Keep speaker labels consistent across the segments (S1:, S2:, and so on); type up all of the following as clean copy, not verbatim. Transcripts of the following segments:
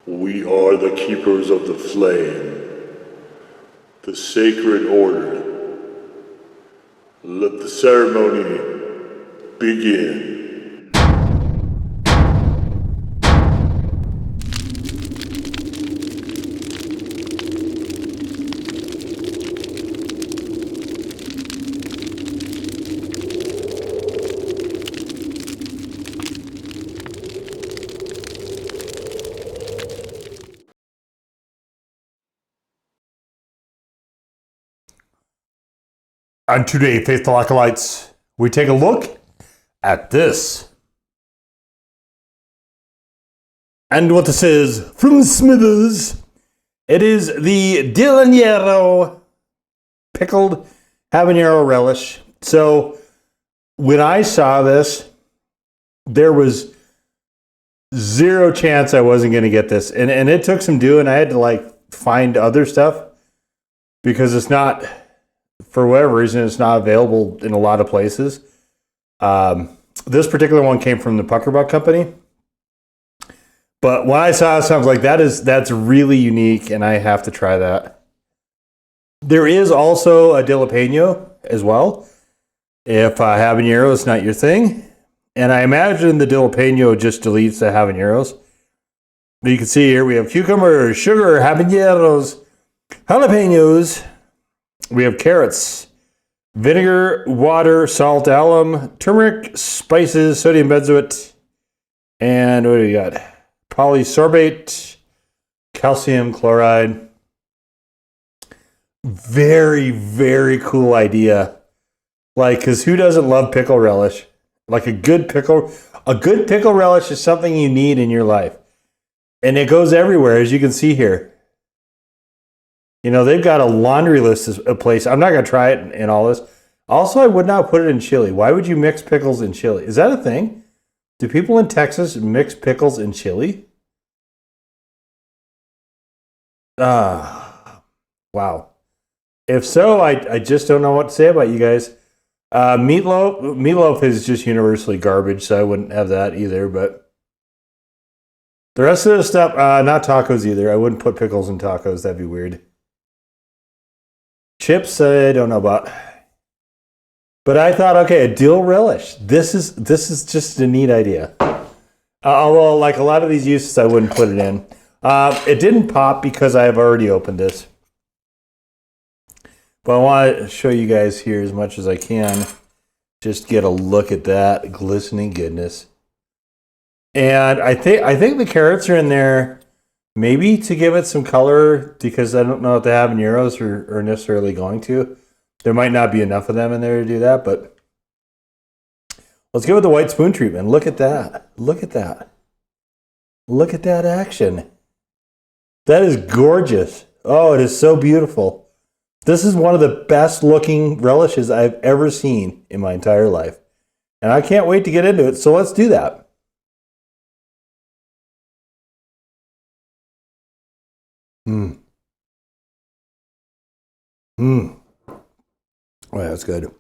S1: We are the keepers of the flame, the sacred order. Let the ceremony begin.
S2: And today, Faithful Acolytes, we take a look at this. And what this is, from Smithers, it is the Dillanero pickled habanero relish. So, when I saw this, there was zero chance I wasn't going to get this. And it took some doing. I had to find other stuff because it's not... For whatever reason, it's not available in a lot of places. This particular one came from the Puckerbuck Company. But when I saw it, I was like, that's really unique, and I have to try that. There is also a jalapeno as well, if habanero is not your thing. And I imagine the jalapeno just deletes the habaneros. But you can see here we have cucumber, sugar, habaneros, jalapenos. We have carrots, vinegar, water, salt, alum, turmeric, spices, sodium benzoate, and what do we got? Polysorbate, calcium chloride. Very, very cool idea. Because who doesn't love pickle relish? A good pickle relish is something you need in your life. And it goes everywhere, as you can see here. You know, they've got a laundry list of places. I'm not going to try it in all this. Also, I would not put it in chili. Why would you mix pickles in chili? Is that a thing? Do people in Texas mix pickles in chili? Wow. If so, I just don't know what to say about you guys. Meatloaf is just universally garbage, so I wouldn't have that either. But the rest of the stuff, not tacos either. I wouldn't put pickles in tacos. That'd be weird. Chips, I don't know about. But I thought, okay, a dill relish. This is just a neat idea. Although, like a lot of these uses, I wouldn't put it in. It didn't pop because I have already opened this. But I want to show you guys here as much as I can. Just get a look at that glistening goodness. And I think the carrots are in there maybe to give it some color, because I don't know if the habaneros are necessarily going to. There might not be enough of them in there to do that, but let's give it the white spoon treatment. Look at that. Look at that. Look at that action. That is gorgeous. Oh, it is so beautiful. This is one of the best looking relishes I've ever seen in my entire life. And I can't wait to get into it, so let's do that. Oh, that's good.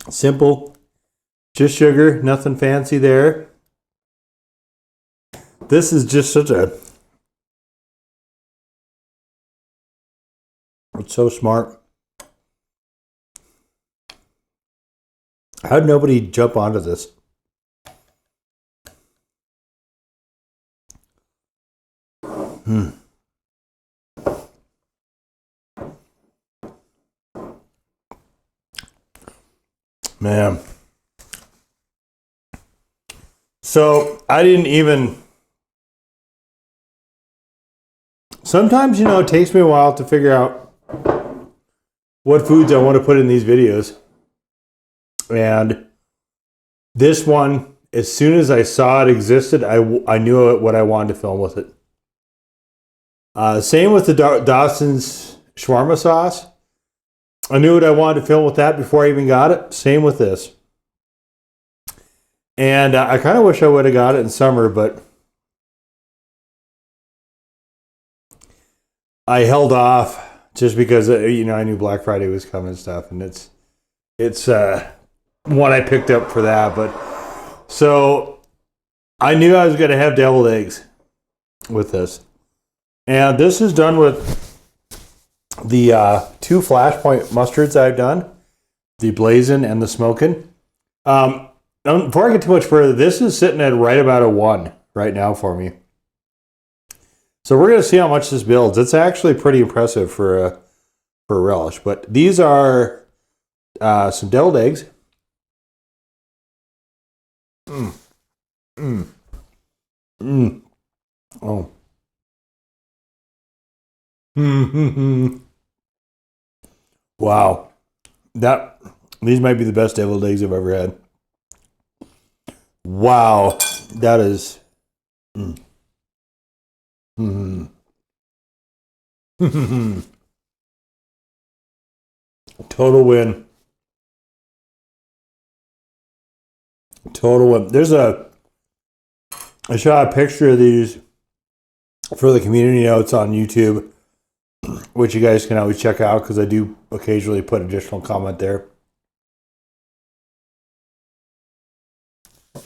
S2: Simple. Just sugar, nothing fancy there. This is just such a... It's so smart. How'd nobody jump onto this? Man. So I didn't even... Sometimes, it takes me a while to figure out what foods I want to put in these videos. And this one, as soon as I saw it existed, I knew what I wanted to film with it. Same with the Dawson's shawarma sauce. I knew what I wanted to film with that before I even got it. Same with this. And I kind of wish I would have got it in summer, but I held off just because, I knew Black Friday was coming and stuff. And it's one I picked up for that. But so I knew I was going to have deviled eggs with this. And this is done with the 2 flashpoint mustards I've done, the blazing and the smoking. Before I get too much further, this is sitting at right about a 1 right now for me. So we're going to see how much this builds. It's actually pretty impressive for a relish. But these are some deviled eggs. Oh. Wow. These might be the best deviled eggs I've ever had. Wow. That is... Total win. Total win. I shot a picture of these for the community notes on YouTube, which you guys can always check out because I do occasionally put additional comment there.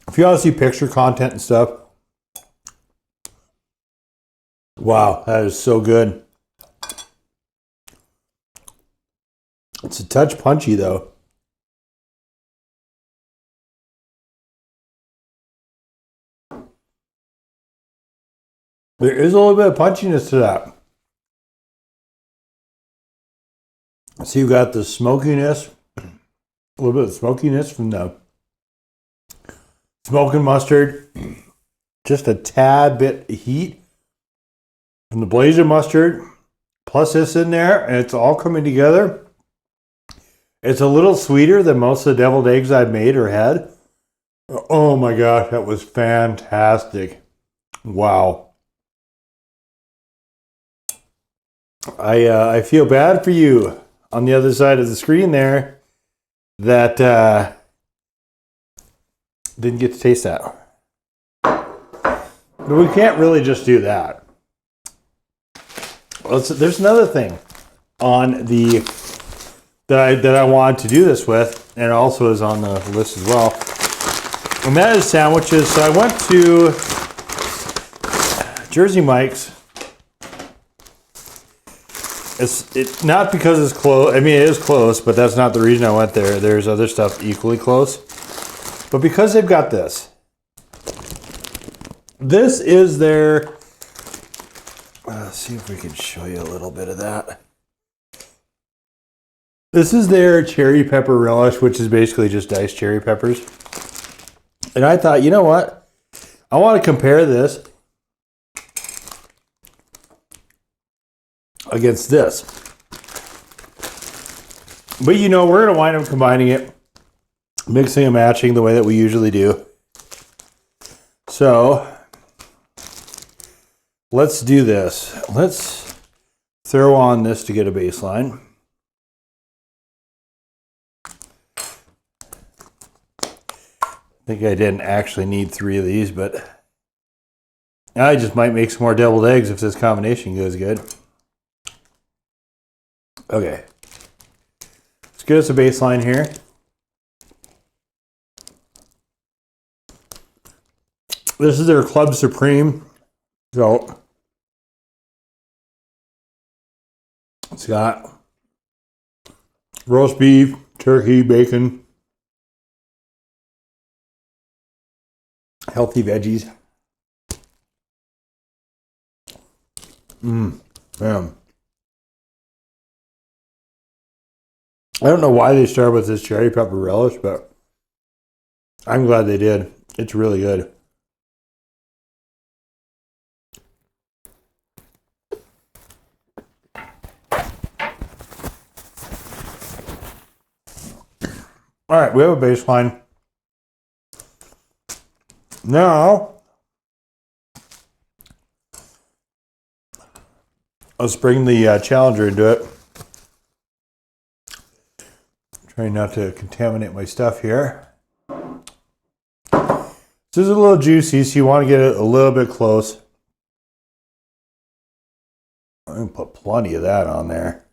S2: If you want to see picture content and stuff, wow, that is so good. It's a touch punchy though. There is a little bit of punchiness to that. So you've got the smokiness, a little bit of smokiness from the smoking mustard, just a tad bit of heat from the blazing mustard, plus this in there, and it's all coming together. It's a little sweeter than most of the deviled eggs I've made or had. Oh my gosh, that was fantastic. Wow. I feel bad for you on the other side of the screen there that didn't get to taste that. But we can't really just do that. There's another thing on the that I wanted to do this with, and also is on the list as well. And that is sandwiches. So I went to Jersey Mike's. It's not because it's close. I mean, it is close, but that's not the reason I went there. There's other stuff equally close. But because they've got this. This is their... let's see if we can show you a little bit of that. This is their cherry pepper relish, which is basically just diced cherry peppers. And I thought, you know what? I want to compare this against this. But you know, we're going to wind up combining it, mixing and matching the way that we usually do. So let's do this. Let's throw on this to get a baseline. I think I didn't actually need 3 of these, but I just might make some more deviled eggs if this combination goes good. Okay. Let's get us a baseline here. This is their Club Supreme. So it's got roast beef, turkey, bacon, healthy veggies. Man. I don't know why they started with this cherry pepper relish, but I'm glad they did. It's really good. All right, we have a baseline. Now, let's bring the Challenger into it. Trying not to contaminate my stuff here. This is a little juicy, so you want to get it a little bit close. I'm going to put plenty of that on there.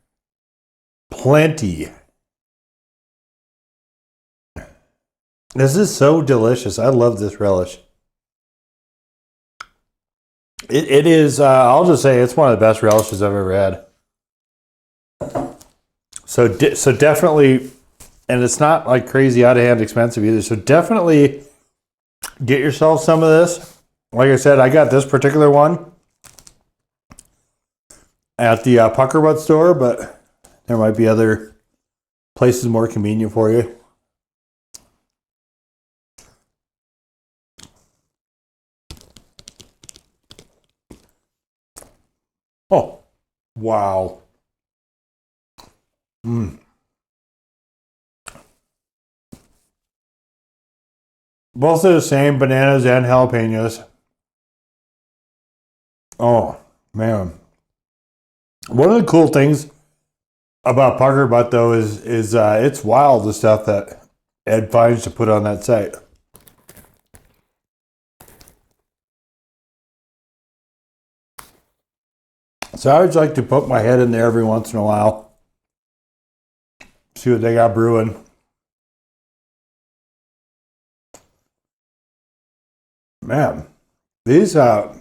S2: Plenty. This is so delicious. I love this relish. It is, I'll just say it's one of the best relishes I've ever had. So definitely, and it's not like crazy out of hand expensive either. So definitely get yourself some of this. Like I said, I got this particular one at the Pucker Butt store, but there might be other places more convenient for you. Oh, wow. Both are the same, bananas and jalapenos. Oh, man. One of the cool things about Pucker Butt, though, is it's wild, the stuff that Ed finds to put on that site. So I always like to poke my head in there every once in a while. See what they got brewing. Man, these that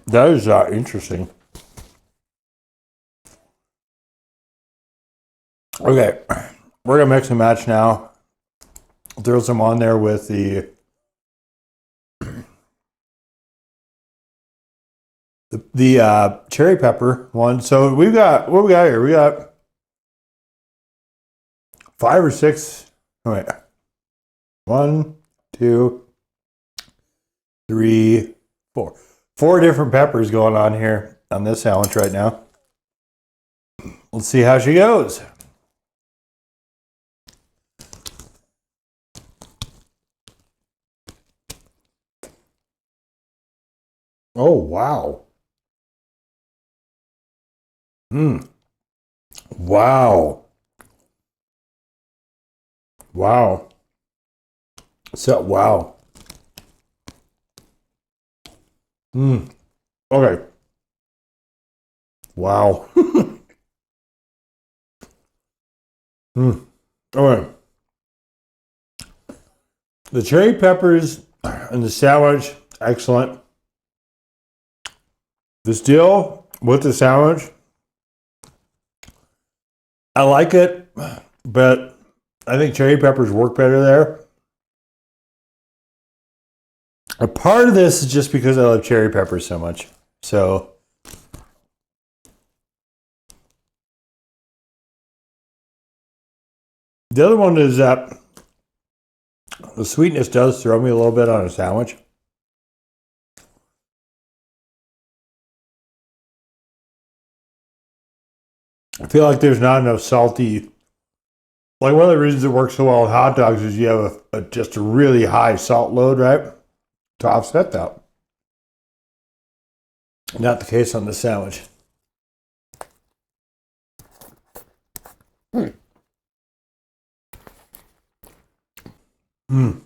S2: is interesting. Okay, we're gonna mix and match now. Throw some on there with the cherry pepper one. So we've got, what we got here? We got 5 or 6. Oh, wait. 1, 2, 3, 4. 4 different peppers going on here on this sandwich right now. Let's see how she goes. Oh, wow. Wow. Wow. So, wow. Okay. Wow. Okay. The cherry peppers and the sandwich, excellent. The dill with the sandwich, I like it, but I think cherry peppers work better there. A part of this is just because I love cherry peppers so much. So the other one is that the sweetness does throw me a little bit on a sandwich. I feel like there's not enough salty. Like, one of the reasons it works so well with hot dogs is you have just a really high salt load, right? To offset that. Not the case on the sandwich. Man.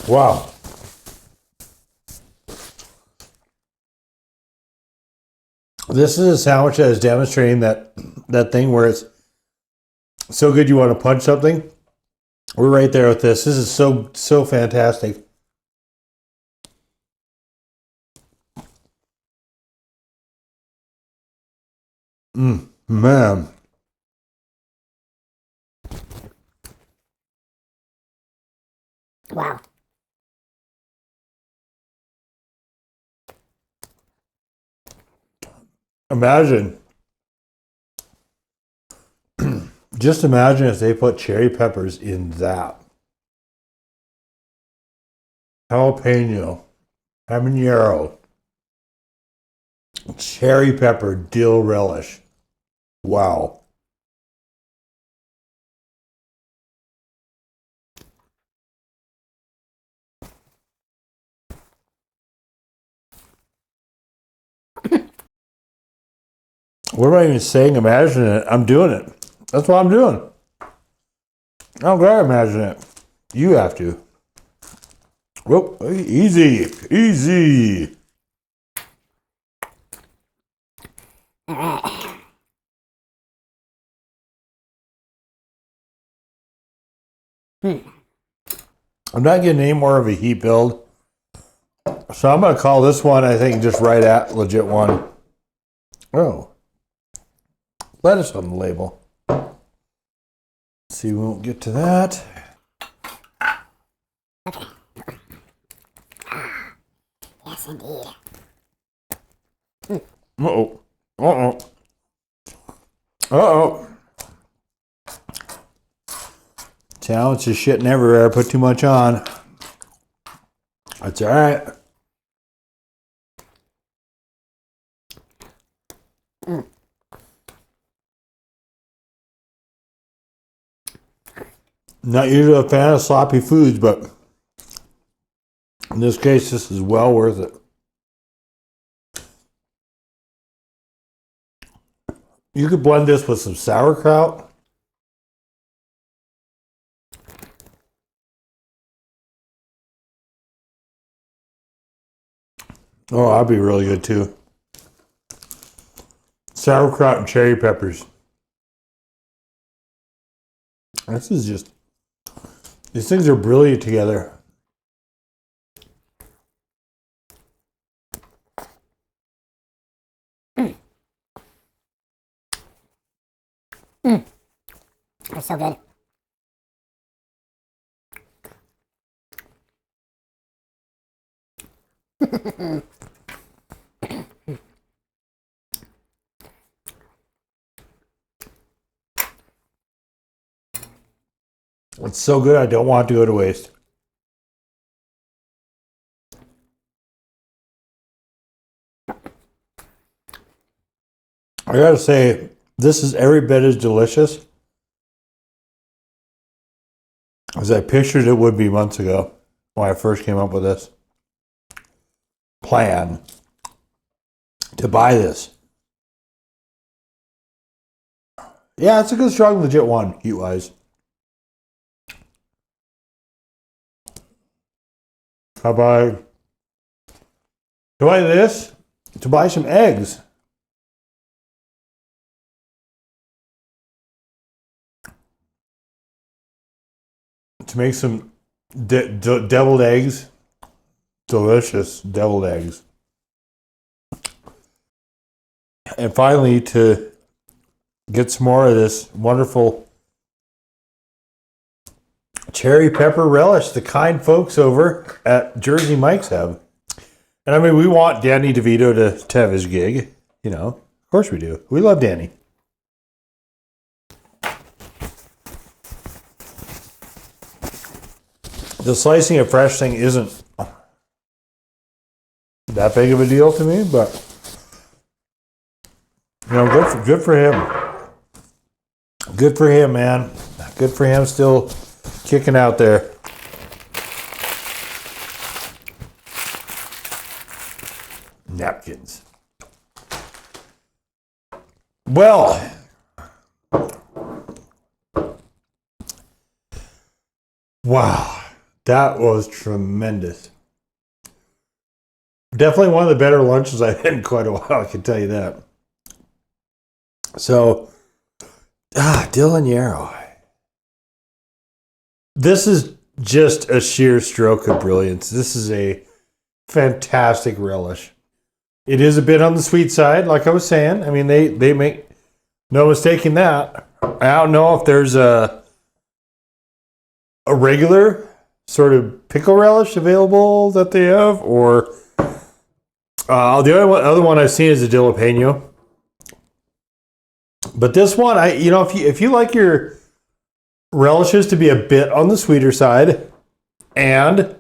S2: Wow. This is a sandwich that is demonstrating that thing where it's so good you want to punch something. We're right there with this. This is so fantastic. Man.
S3: Wow.
S2: Imagine. Just imagine if they put cherry peppers in that. Jalapeno, habanero, cherry pepper, dill relish. Wow. What am I even saying? Imagine it. I'm doing it. That's what I'm doing. I'm glad I imagine it. You have to. Whoop, easy, easy.
S3: All right.
S2: I'm not getting any more of a heat build. So I'm going to call this one, I think, just right at legit one. Oh. Lettuce on the label. See, we won't get to that.
S3: Okay. Yes, indeed.
S2: Uh-oh. Uh-oh. Uh-oh. Talent's just shitting everywhere. I put too much on. That's all right. Not usually a fan of sloppy foods, but in this case, this is well worth it. You could blend this with some sauerkraut. Oh, that'd be really good too. Sauerkraut and cherry peppers. This is just, these things are brilliant together.
S3: That's so good.
S2: It's so good, I don't want it to go to waste. I gotta say, this is every bit as delicious as I pictured it would be months ago when I first came up with this plan to buy this. Yeah, it's a good, strong, legit one, heat-wise. How about to buy this? To buy some eggs. To make some deviled eggs. Delicious deviled eggs. And finally, to get some more of this wonderful cherry pepper relish the kind folks over at Jersey Mike's have. And I mean, we want Danny DeVito to have his gig. You know, of course we do. We love Danny. The slicing it fresh thing isn't that big of a deal to me, but you know, good for him. Good for him, man. Good for him, still kicking out there. Napkins. Well, wow, that was tremendous. Definitely one of the better lunches I've had in quite a while, I can tell you that. So, Dillanero. This is just a sheer stroke of brilliance. This is a fantastic relish. It is a bit on the sweet side, like I was saying. I mean, they make no mistake in that. I don't know if there's a regular sort of pickle relish available that they have, or the other one I've seen is a jalapeno. But this one, if you like your relishes to be a bit on the sweeter side, and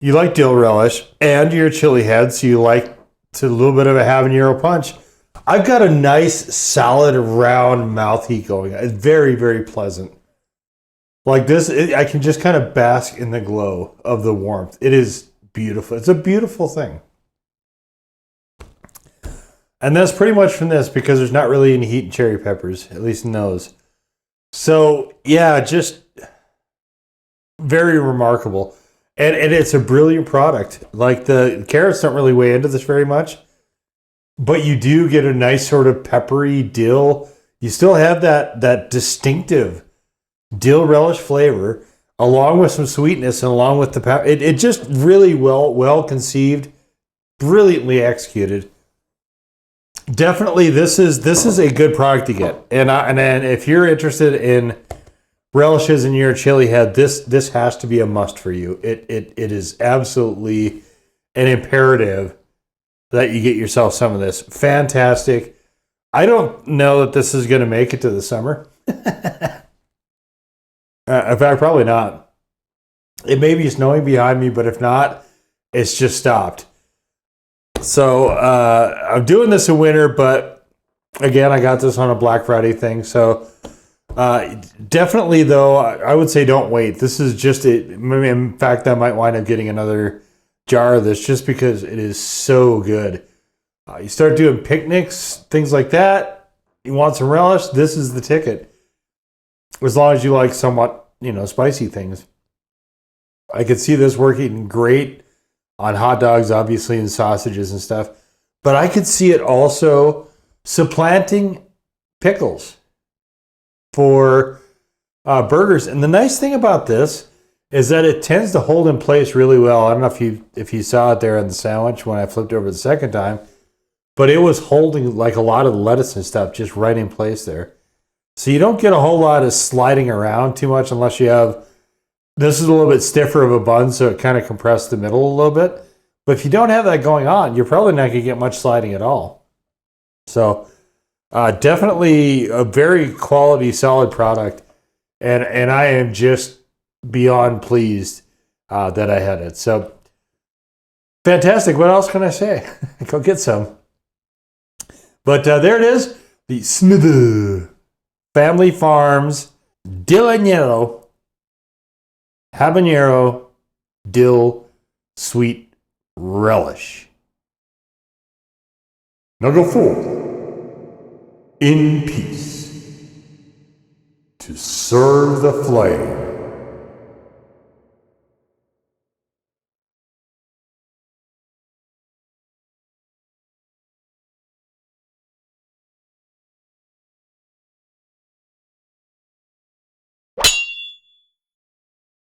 S2: you like dill relish, and you're a chili head, so you like a little bit of a habanero punch, I've got a nice, solid, round mouth heat going. It's very, very pleasant. Like this, I can just kind of bask in the glow of the warmth. It is beautiful. It's a beautiful thing. And that's pretty much from this, because there's not really any heat in cherry peppers, at least in those. So, yeah, just very remarkable. And it's a brilliant product. Like, the carrots don't really weigh into this very much, but you do get a nice sort of peppery dill. You still have that distinctive dill relish flavor. along with some sweetness and along with the pepper. It just really well conceived, brilliantly executed. Definitely, this is a good product to get. And then if you're interested in relishes and you're a chili head, this has to be a must for you. It is absolutely an imperative that you get yourself some of this. Fantastic. I don't know that this is going to make it to the summer. In fact, probably not. It may be snowing behind me, but if not, it's just stopped. So I'm doing this in winter, but again, I got this on a Black Friday thing. So definitely, though, I would say don't wait. This is just it. In fact, I might wind up getting another jar of this just because it is so good. You start doing picnics, things like that. You want some relish? This is the ticket. As long as you like somewhat, spicy things. I could see this working great on hot dogs, obviously, and sausages and stuff. But I could see it also supplanting pickles for burgers. And the nice thing about this is that it tends to hold in place really well. I don't know if you saw it there on the sandwich when I flipped over the second time, but it was holding like a lot of the lettuce and stuff just right in place there. So you don't get a whole lot of sliding around too much unless you have, this is a little bit stiffer of a bun, so it kind of compressed the middle a little bit. But if you don't have that going on, you're probably not going to get much sliding at all. So definitely a very quality, solid product. And I am just beyond pleased that I had it. So fantastic. What else can I say? Go get some. But there it is. The Smith Family Farms Dillanero Habanero Dill Sweet Relish. Now go forth in peace to serve the flame